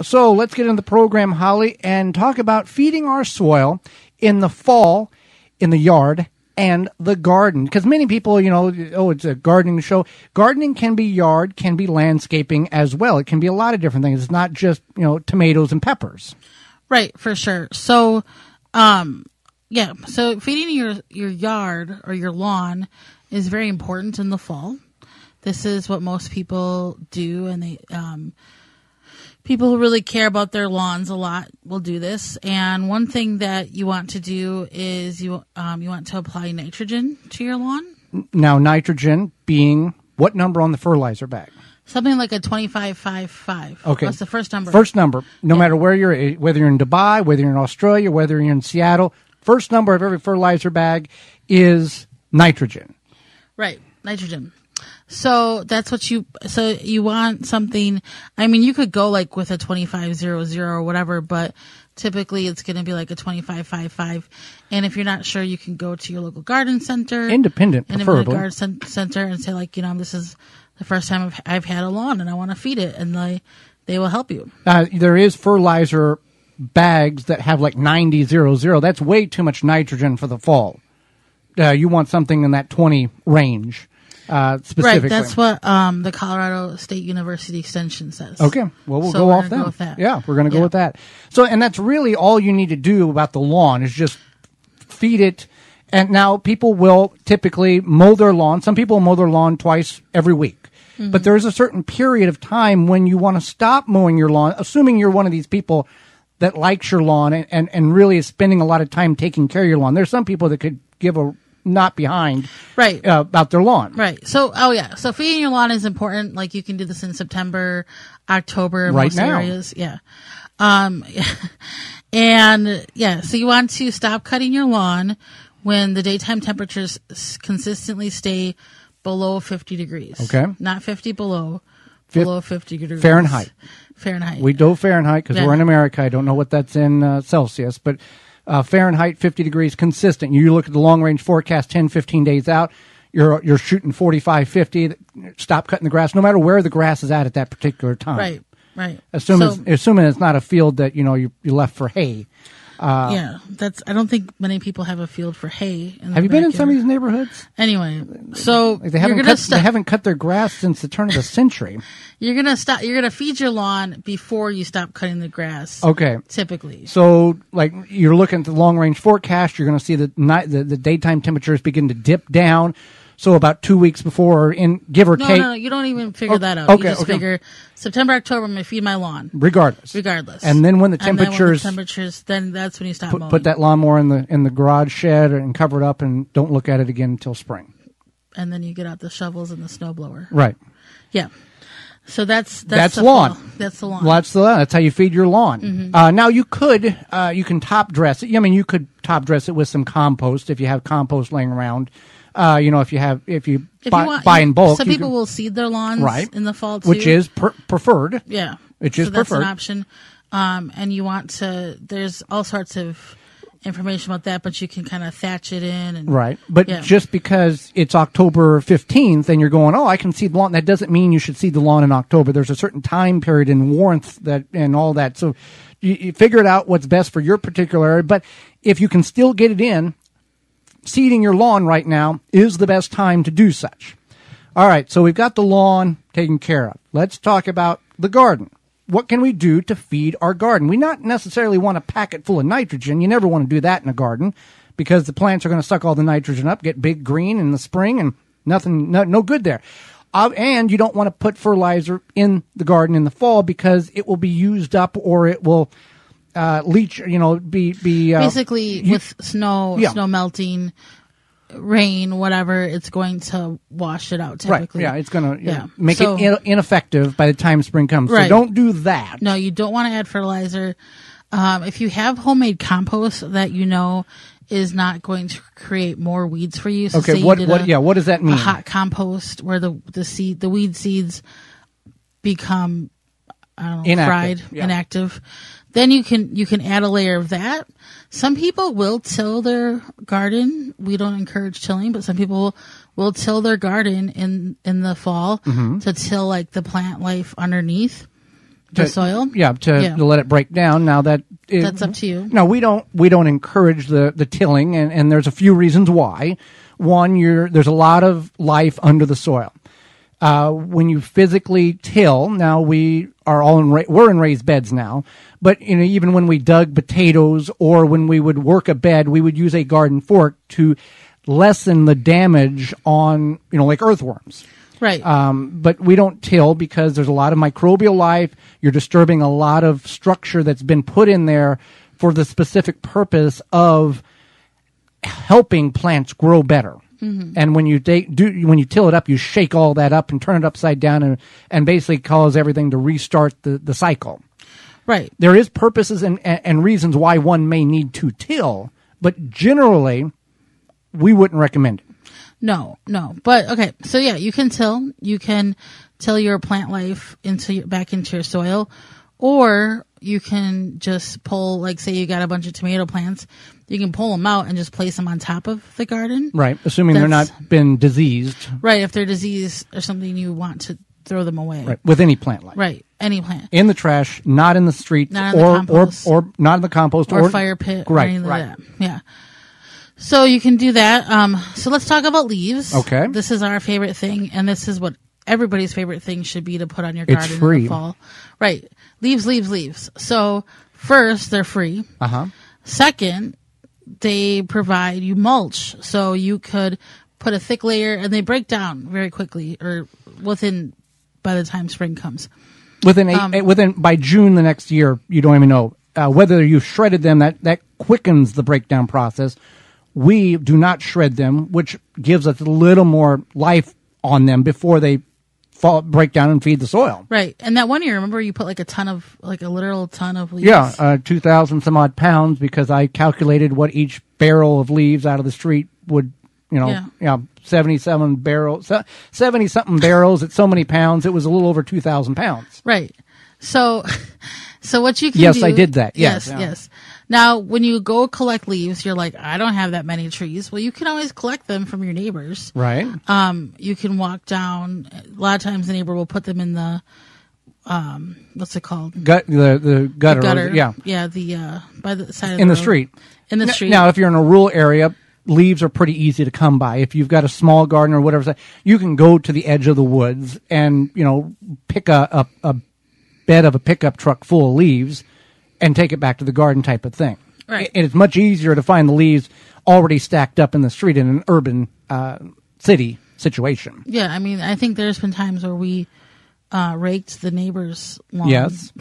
So let's get into the program, Holly, and talk about feeding our soil in the fall, in the yard, and the garden. Because many people, it's a gardening show. Gardening can be yard, can be landscaping as well. It can be a lot of different things. It's not just, tomatoes and peppers. Right, for sure. So, so feeding your yard or your lawn is very important in the fall. This is what most people do, and they people who really care about their lawns a lot will do this. And one thing that you want to do is you want to apply nitrogen to your lawn. Now, nitrogen being what number on the fertilizer bag? Something like a 25-5-5. Okay. That's the first number. First number. No matter whether you're in Dubai, whether you're in Australia, whether you're in Seattle, first number of every fertilizer bag is nitrogen. Right. Nitrogen. So that's what you want something, you could go like with a 25-0-0 or whatever, but typically it's going to be like a 25-5-5. And if you're not sure, you can go to your local garden center. Independent, preferably. Garden center and say this is the first time I've had a lawn and I want to feed it. And they will help you. There is fertilizer bags that have like 90-0-0. That's way too much nitrogen for the fall. You want something in that 20 range. Specifically. Right, that's what the Colorado State University Extension says. Okay, well, we'll go off that. Yeah, we're going to go with that. So, and that's really all you need to do about the lawn is just feed it. And now people will typically mow their lawn. Some people mow their lawn twice every week. Mm-hmm. But there's a certain period of time when you want to stop mowing your lawn, assuming you're one of these people that likes your lawn and really is spending a lot of time taking care of your lawn. There's some people that could give a not behind about their lawn. Right. So, So feeding your lawn is important. Like you can do this in September, October, right most now. areas. Yeah. So you want to stop cutting your lawn when the daytime temperatures consistently stay below 50 degrees. Okay. Not 50 below 50 degrees. Fahrenheit. We do Fahrenheit because we're in America. I don't know what that's in Celsius, but Fahrenheit, 50 degrees, consistent. You look at the long-range forecast 10, 15 days out, you're shooting 45, 50. Stop cutting the grass, no matter where the grass is at that particular time. Right. Assuming it's not a field that, you left for hay. I don't think many people have a field for hay. Have you been in some of these neighborhoods? Anyway, so they haven't cut their grass since the turn of the century. You're gonna feed your lawn before you stop cutting the grass. Okay. Typically. So, like, you're looking at the long range forecast, you're going to see the daytime temperatures begin to dip down. So about 2 weeks before, give or take. No, you don't even figure that out. Okay, you just figure September, October, I'm going to feed my lawn. Regardless. And then when the temperatures, then that's when you stop mowing. Put that lawnmower in the garage shed and cover it up and don't look at it again until spring. And then you get out the shovels and the snowblower. Right. Yeah. So that's the lawn. That's the lawn. Well, that's how you feed your lawn. Mm-hmm. Now you can top dress it. You could top dress it with some compost if you have compost laying around. If you buy in bulk. Some people will seed their lawns in the fall too. Which is preferred. Yeah. Which is preferred. That's an option. And you want to, there's all sorts of information about that, but you can kind of thatch it in. Right. But just because it's October 15th and you're going, I can seed the lawn, that doesn't mean you should seed the lawn in October. There's a certain time period and warmth and all that. So you figure it out what's best for your particular area. But if you can still get it in, seeding your lawn right now is the best time to do such. All right, so we've got the lawn taken care of. Let's talk about the garden. What can we do to feed our garden? We not necessarily want to pack it full of nitrogen. You never want to do that in a garden because the plants are going to suck all the nitrogen up, get big green in the spring, and no good there. And you don't want to put fertilizer in the garden in the fall because it will be used up or it will leach, basically with snow melting, rain, whatever, it's going to wash it out typically. Right. Yeah, it's going to make it ineffective by the time spring comes. Right. So don't do that. No, you don't want to add fertilizer. If you have homemade compost that is not going to create more weeds for you. So okay, what does that mean? A hot compost where the weed seeds become fried, inactive. Then you can add a layer of that. Some people will till their garden. We don't encourage tilling, but some people will till their garden in the fall to till like the plant life underneath. The soil? To let it break down. Now that's up to you. No, we don't encourage the tilling, and there's a few reasons why. One, there's a lot of life under the soil. When you physically till, now we're in raised beds now, but even when we dug potatoes or when we would work a bed, we would use a garden fork to lessen the damage on like earthworms. Right. But we don't till because there's a lot of microbial life. You're disturbing a lot of structure that's been put in there for the specific purpose of helping plants grow better. Mm-hmm. And when you till it up, you shake all that up and turn it upside down and basically cause everything to restart the cycle. Right. There is purposes and reasons why one may need to till, but generally we wouldn't recommend it. No. But okay, so yeah, you can till your plant life back into your soil, or you can just pull, like say you got a bunch of tomato plants, you can pull them out and just place them on top of the garden. Right, assuming they're not been diseased. Right, if they're diseased or something, you want to throw them away. Right, with any plant life. Right, any plant. In the trash, not in the street, not in the compost. or not in the compost, or fire pit, right, or anything right. like that. Yeah. So you can do that. So let's talk about leaves. Okay. This is our favorite thing, and this is what everybody's favorite thing should be to put on your garden it's free. in the fall. Right. Leaves. So first, they're free. Uh-huh. Second, they provide you mulch. So you could put a thick layer, and they break down very quickly, or by the time spring comes. By June the next year, you don't even know whether you shredded them. That quickens the breakdown process. We do not shred them, which gives us a little more life on them before they break down and feed the soil. Right. And that one year, remember you put like a literal ton of leaves? Yeah, 2,000 some odd pounds, because I calculated what each barrel of leaves out of the street would, 70-something barrels at so many pounds. It was a little over 2,000 pounds. Right. So what you can do... Yes, I did that. Yes. Now, when you go collect leaves, you're like, I don't have that many trees. Well, you can always collect them from your neighbors. Right. You can walk down. A lot of times the neighbor will put them in the, what's it called? The gutter. The gutter. Yeah. Yeah, by the side of in the the street. In the street. Now, if you're in a rural area, leaves are pretty easy to come by. If you've got a small garden or whatever, you can go to the edge of the woods and, pick a bed of a pickup truck full of leaves and take it back to the garden type of thing. Right. And it's much easier to find the leaves already stacked up in the street in an urban city situation. Yeah, I mean, I think there's been times where we raked the neighbor's lawn. Yes.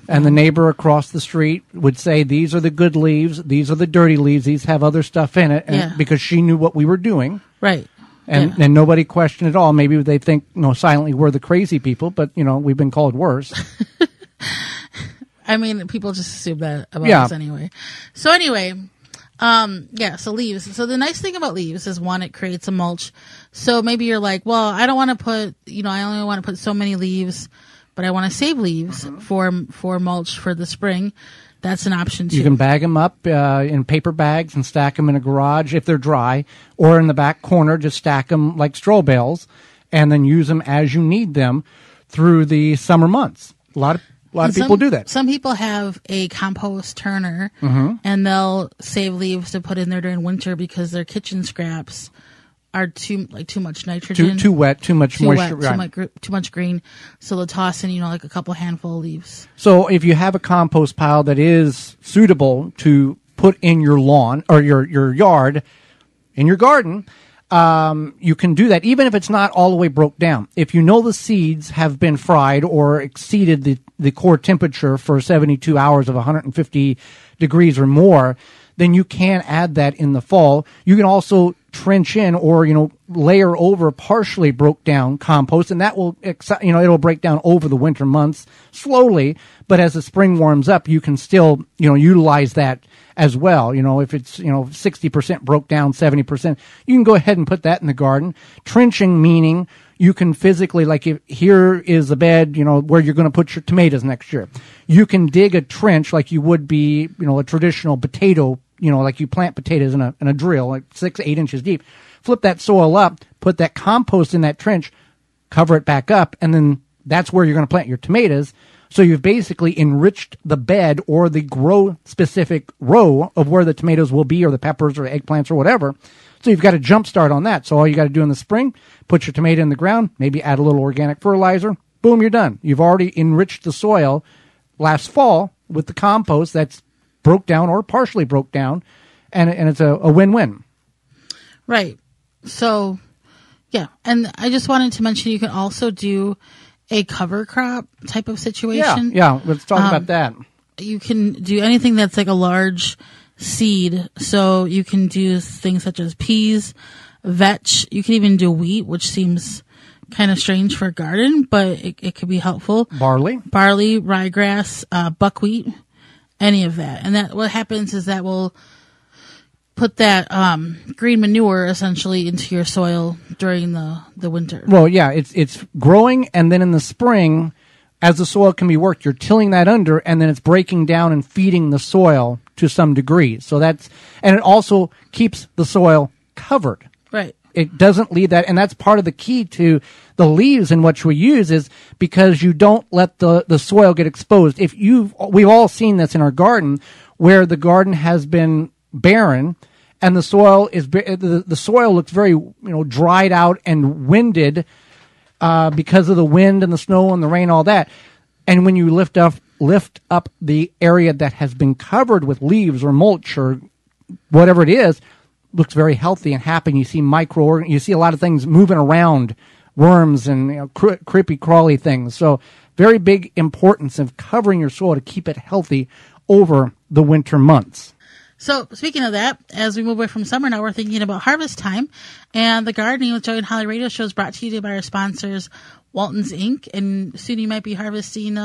And the neighbor across the street would say, these are the good leaves, these are the dirty leaves, these have other stuff in it, because she knew what we were doing. Right. And nobody questioned at all. Maybe they think, silently we're the crazy people, but, we've been called worse. I mean, people just assume that about us anyway. So anyway, so leaves. So the nice thing about leaves is, one, it creates a mulch. So maybe you're like, well, I don't want to put, I only want to put so many leaves, but I want to save leaves for mulch for the spring. That's an option too. You can bag them up in paper bags and stack them in a garage if they're dry, or in the back corner, just stack them like straw bales, and then use them as you need them through the summer months. A lot of people do that. Some people have a compost turner, and they'll save leaves to put in there during winter because their kitchen scraps are too much nitrogen, too wet, too much moisture, too much green. So they'll toss in, like a couple handful of leaves. So if you have a compost pile that is suitable to put in your lawn or your yard, in your garden, you can do that, even if it's not all the way broke down. If the seeds have been fried or exceeded the core temperature for 72 hours of 150 degrees or more, then you can add that in the fall. You can also trench in or, layer over partially broke down compost, and that will, it'll break down over the winter months slowly, but as the spring warms up, you can still, utilize that as well. If it's, 60% broke down, 70%, you can go ahead and put that in the garden. Trenching meaning you can physically, like if here is a bed, where you're going to put your tomatoes next year. You can dig a trench like you would be, a traditional potato, like you plant potatoes in a drill, like 6-8 inches deep. Flip that soil up, put that compost in that trench, cover it back up, and then that's where you're going to plant your tomatoes. So you've basically enriched the bed or the grow-specific row of where the tomatoes will be, or the peppers or eggplants or whatever. So you've got a jump start on that. So all you got to do in the spring, put your tomato in the ground, maybe add a little organic fertilizer. Boom, you're done. You've already enriched the soil last fall with the compost that's broke down or partially broke down, and it's a win-win. Right. So, yeah. And I just wanted to mention you can also do a cover crop type of situation. Yeah. Let's talk about that. You can do anything that's like a large seed. So you can do things such as peas, vetch. You can even do wheat, which seems kind of strange for a garden, but it could be helpful. Barley, ryegrass, buckwheat, any of that. And that what happens is that will put that green manure essentially into your soil during the winter. Well, yeah, it's growing, and then in the spring, as the soil can be worked, you're tilling that under, and then it's breaking down and feeding the soil to some degree. So and it also keeps the soil covered. Right. It doesn't leave that, and that's part of the key to the leaves and what we use is because you don't let the soil get exposed. We've all seen this in our garden where the garden has been barren and the soil the soil looks very dried out and winded because of the wind and the snow and the rain, all that. And when you lift up the area that has been covered with leaves or mulch or whatever it is, looks very healthy and happy. You see you see a lot of things moving around, worms and creepy crawly things. So very big importance of covering your soil to keep it healthy over the winter months. So speaking of that, as we move away from summer now, we're thinking about harvest time. And the Gardening with Joy and Holly radio show is brought to you by our sponsors, Walton's Inc. And soon you might be harvesting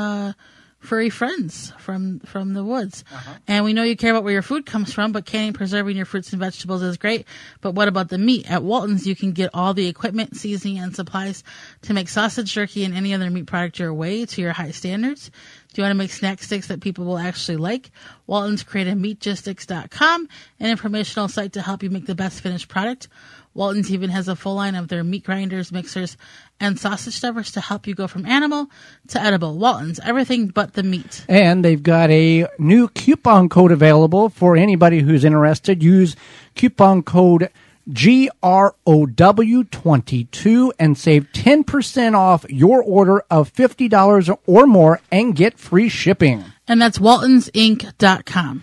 furry friends from the woods. Uh-huh. And we know you care about where your food comes from, but canning and preserving your fruits and vegetables is great. But what about the meat? At Walton's, you can get all the equipment, seasoning, and supplies to make sausage, jerky, and any other meat product your way to your high standards. Do you want to make snack sticks that people will actually like? Walton's created meatgistics.com, an informational site to help you make the best finished product. Walton's even has a full line of their meat grinders, mixers, and sausage stuffers to help you go from animal to edible. Walton's, everything but the meat. And they've got a new coupon code available for anybody who's interested. Use coupon code GROW22 and save 10% off your order of $50 or more and get free shipping. And that's waltonsinc.com.